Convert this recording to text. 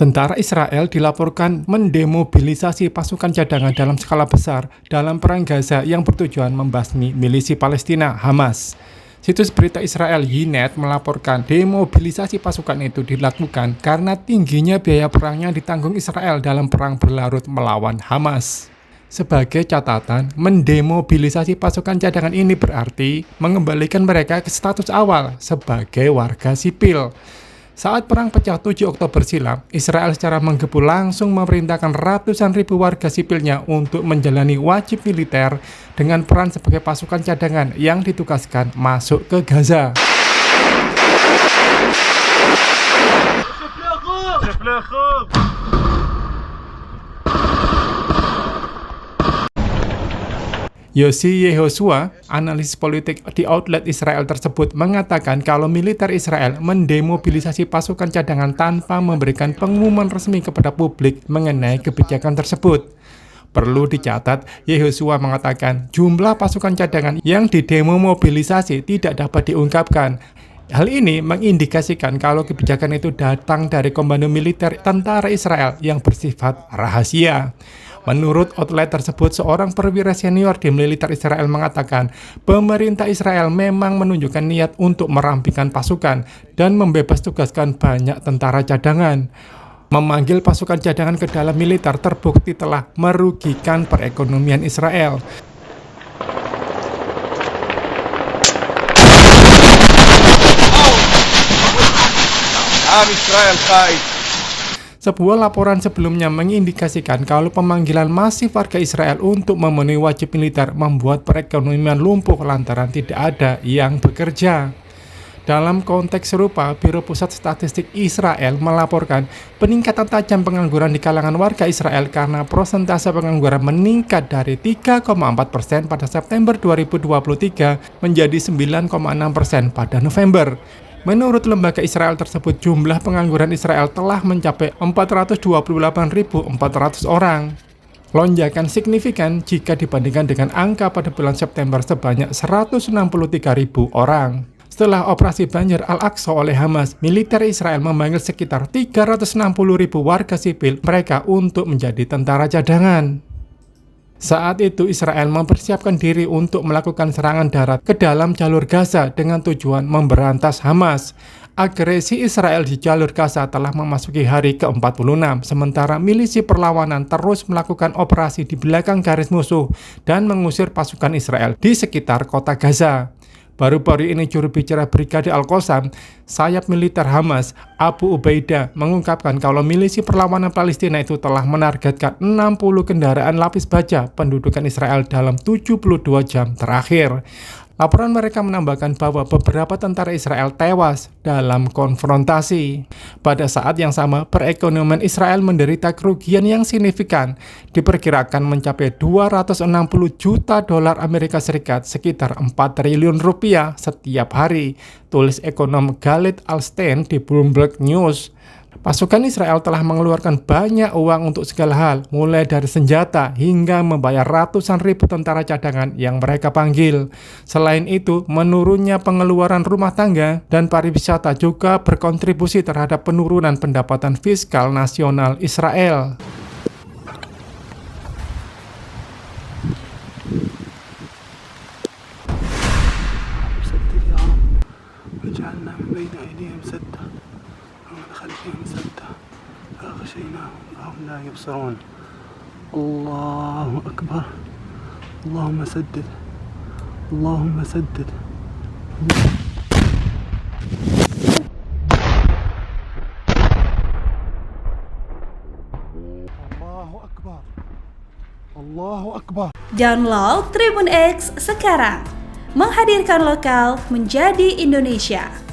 Tentara Israel dilaporkan mendemobilisasi pasukan cadangan dalam skala besar dalam perang Gaza yang bertujuan membasmi milisi Palestina Hamas. Situs berita Israel Ynet melaporkan demobilisasi pasukan itu dilakukan karena tingginya biaya perang yang ditanggung Israel dalam perang berlarut melawan Hamas. Sebagai catatan, mendemobilisasi pasukan cadangan ini berarti mengembalikan mereka ke status awal sebagai warga sipil. Saat perang pecah 7 Oktober silam, Israel secara menggebu langsung memerintahkan ratusan ribu warga sipilnya untuk menjalani wajib militer dengan peran sebagai pasukan cadangan yang ditugaskan masuk ke Gaza. Yossi Yehoshua, analis politik di outlet Israel tersebut, mengatakan kalau militer Israel mendemobilisasi pasukan cadangan tanpa memberikan pengumuman resmi kepada publik mengenai kebijakan tersebut. Perlu dicatat, Yehoshua mengatakan jumlah pasukan cadangan yang didemobilisasi tidak dapat diungkapkan. Hal ini mengindikasikan kalau kebijakan itu datang dari komando militer tentara Israel yang bersifat rahasia. Menurut outlet tersebut, seorang perwira senior di militer Israel mengatakan pemerintah Israel memang menunjukkan niat untuk merampingkan pasukan dan membebas tugaskan banyak tentara cadangan. Memanggil pasukan cadangan ke dalam militer terbukti telah merugikan perekonomian Israel. Sebuah laporan sebelumnya mengindikasikan kalau pemanggilan masif warga Israel untuk memenuhi wajib militer membuat perekonomian lumpuh lantaran tidak ada yang bekerja. Dalam konteks serupa, Biro Pusat Statistik Israel melaporkan peningkatan tajam pengangguran di kalangan warga Israel karena persentase pengangguran meningkat dari 3,4% pada September 2023 menjadi 9,6% pada November. Menurut lembaga Israel tersebut, jumlah pengangguran Israel telah mencapai 428.400 orang. Lonjakan signifikan jika dibandingkan dengan angka pada bulan September sebanyak 163.000 orang. Setelah operasi banjir Al-Aqsa oleh Hamas, militer Israel memanggil sekitar 360.000 warga sipil mereka untuk menjadi tentara cadangan. Saat itu Israel mempersiapkan diri untuk melakukan serangan darat ke dalam jalur Gaza dengan tujuan memberantas Hamas. Agresi Israel di jalur Gaza telah memasuki hari ke-46, sementara milisi perlawanan terus melakukan operasi di belakang garis musuh dan mengusir pasukan Israel di sekitar kota Gaza. Baru-baru ini juru bicara Brigade Al-Qassam, sayap militer Hamas, Abu Ubaidah, mengungkapkan kalau milisi perlawanan Palestina itu telah menargetkan 60 kendaraan lapis baja pendudukan Israel dalam 72 jam terakhir. Laporan mereka menambahkan bahwa beberapa tentara Israel tewas dalam konfrontasi. Pada saat yang sama, perekonomian Israel menderita kerugian yang signifikan, diperkirakan mencapai 260 juta dolar Amerika Serikat, sekitar 4 triliun rupiah setiap hari, tulis ekonom Galit Alstein di Bloomberg News. Pasukan Israel telah mengeluarkan banyak uang untuk segala hal, mulai dari senjata hingga membayar ratusan ribu tentara cadangan yang mereka panggil. Selain itu, menurunnya pengeluaran rumah tangga dan pariwisata juga berkontribusi terhadap penurunan pendapatan fiskal nasional Israel. لا يبصرون الله أكبر اللهم سدد اللهم سدد الله أكبر الله أكبر. Download Tribun X sekarang, menghadirkan lokal menjadi Indonesia.